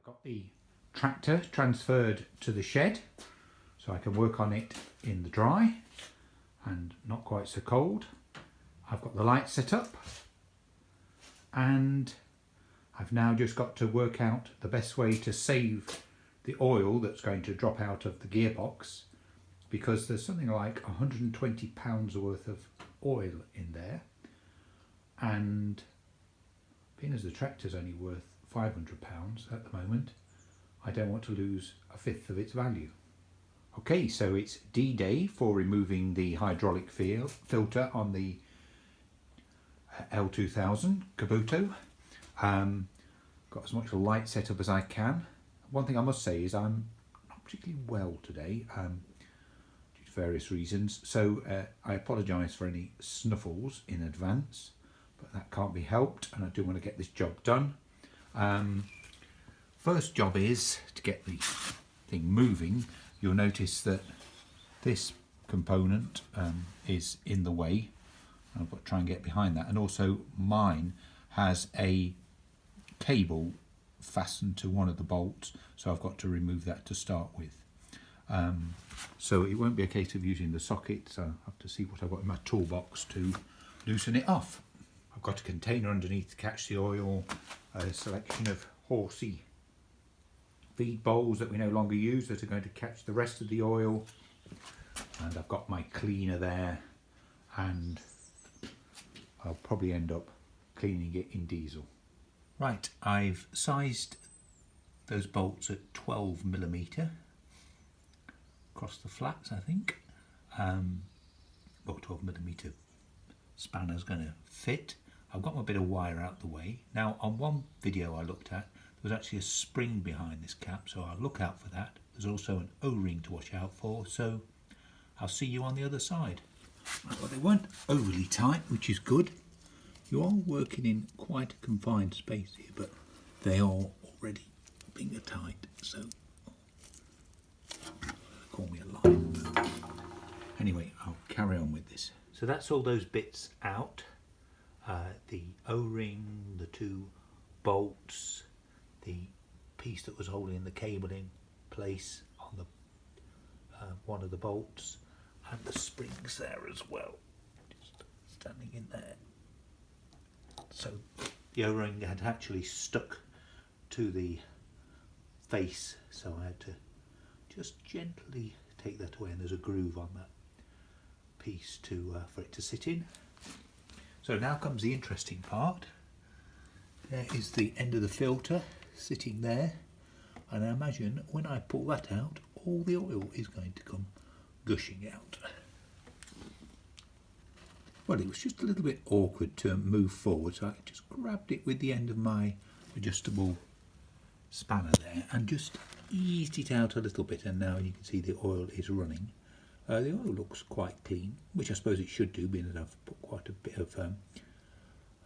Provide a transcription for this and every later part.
Got the tractor transferred to the shed so I can work on it in the dry and not quite so cold. I've got the light set up and I've now just got to work out the best way to save the oil that's going to drop out of the gearbox, because there's something like 120 pounds worth of oil in there, and being as the tractor's only worth 500 pounds at the moment, I don't want to lose a fifth of its value. Okay, so it's D-Day for removing the hydraulic filter on the L2000 Kubota. Got as much light set up as I can. One thing I must say is I'm not particularly well today due to various reasons, so I apologise for any snuffles in advance, but that can't be helped and I do want to get this job done. First job is to get the thing moving. You'll notice that this component is in the way. I've got to try and get behind that, and also mine has a cable fastened to one of the bolts, so I've got to remove that to start with. So it won't be a case of using the socket, so I'll have to see what I've got in my toolbox to loosen it off. I've got a container underneath to catch the oil, a selection of horsey feed bowls that we no longer use that are going to catch the rest of the oil, and I've got my cleaner there, and I'll probably end up cleaning it in diesel. Right, I've sized those bolts at 12mm across the flats, I think. Well, 12mm spanner's going to fit. I've got my bit of wire out the way. Now, on one video I looked at, there was actually a spring behind this cap, so I'll look out for that. There's also an O-ring to watch out for, so I'll see you on the other side. Well, they weren't overly tight, which is good. You are working in quite a confined space here, but they are already finger tight, so call me a liar. Anyway, I'll carry on with this. So that's all those bits out. The O-ring, the two bolts, the piece that was holding the cable in place on the one of the bolts, and the springs there as well, just standing in there. So the O-ring had actually stuck to the face, so I had to just gently take that away, and there's a groove on that piece to for it to sit in. So now comes the interesting part. There is the end of the filter sitting there, and I imagine when I pull that out, all the oil is going to come gushing out. Well, it was just a little bit awkward to move forward, so I just grabbed it with the end of my adjustable spanner there and just eased it out a little bit, and now you can see the oil is running. The oil looks quite clean, which I suppose it should do, being that I've put quite a bit of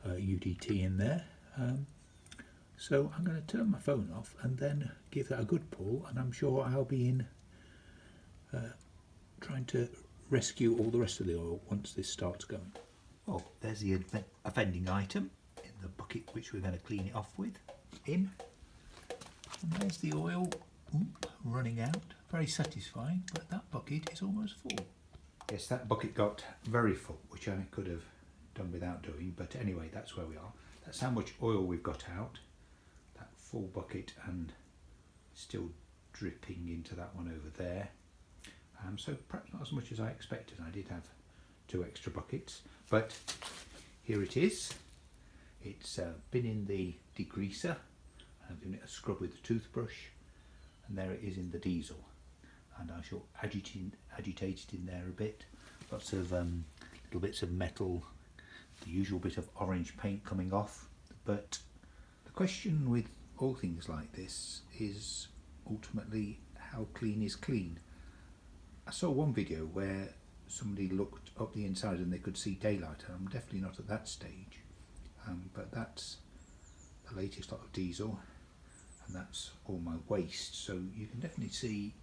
UDT in there. So I'm going to turn my phone off and then give that a good pull, and I'm sure I'll be in trying to rescue all the rest of the oil once this starts going. Well, there's the offending item in the bucket which we're going to clean it off with. And there's the oil running out. Very satisfying, but that bucket is almost full. Yes, that bucket got very full, which I could have done without doing, but anyway, that's where we are. That's how much oil we've got out. That full bucket, and still dripping into that one over there. So perhaps not as much as I expected. I did have 2 extra buckets, but here it is. It's been in the degreaser. I've given it a scrub with a toothbrush, and there it is in the diesel. And I shall agitate it in there a bit. Lots of little bits of metal, the usual bit of orange paint coming off. But the question with all things like this is ultimately, how clean is clean? I saw one video where somebody looked up the inside and they could see daylight, and I'm definitely not at that stage. But that's the latest lot of diesel, and that's all my waste, so you can definitely see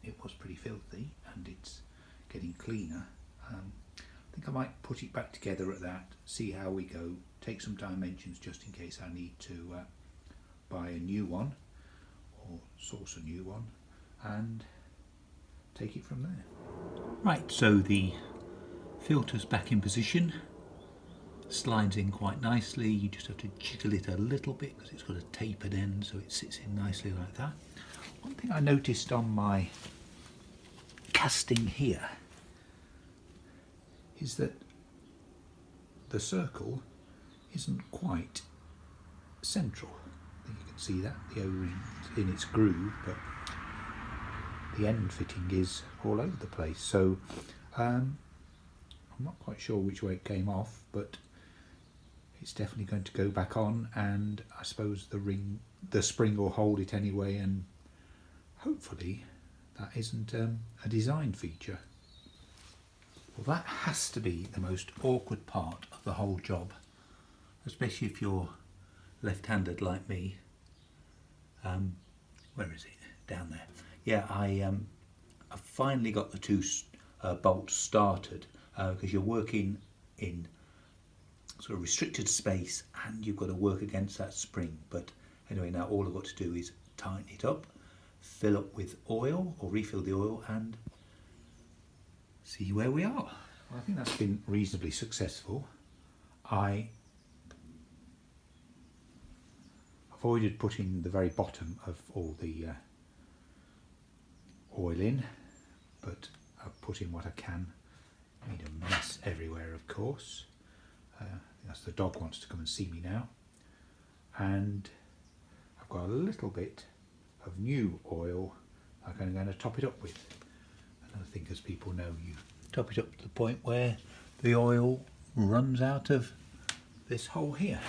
it was pretty filthy, and it's getting cleaner. I think I might put it back together at that, see how we go, take some dimensions just in case I need to buy a new one, source a new one and take it from there. Right, so the filter's back in position, slides in quite nicely. You just have to jiggle it a little bit because it's got a tapered end, so it sits in nicely like that. One thing I noticed on my casting here is that the circle isn't quite central. I think you can see that, the O-ring's in its groove, but the end fitting is all over the place. So I'm not quite sure which way it came off, but it's definitely going to go back on, and I suppose the spring will hold it anyway, and hopefully that isn't a design feature. Well, that has to be the most awkward part of the whole job, especially if you're left-handed like me. Where is it? Down there. Yeah, I finally got the two bolts started because you're working in sort of restricted space and you've got to work against that spring. But anyway, now all I've got to do is tighten it up, fill up with oil or refill the oil, and see where we are. Well, I think that's been reasonably successful. I avoided putting the very bottom of all the oil in, but I've put in what I can. Made a mess everywhere, of course. That's the dog wants to come and see me now. And I've got a little bit of new oil I'm going to top it up with. And I think, as people know, you top it up to the point where the oil runs out of this hole here.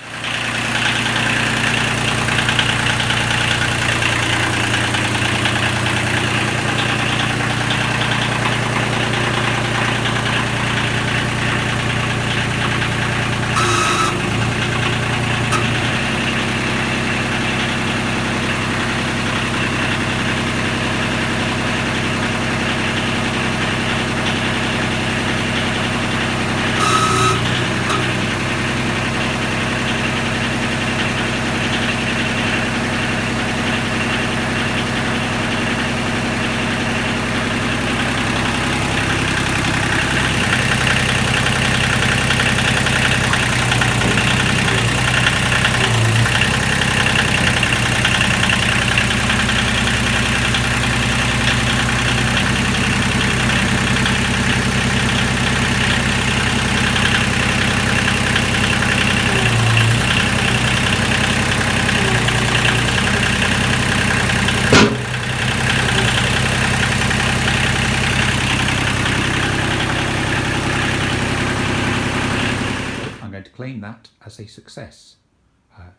Claim that as a success.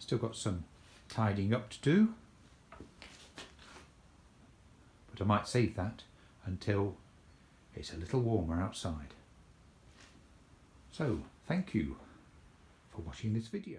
Still got some tidying up to do, but I might save that until it's a little warmer outside. So, thank you for watching this video.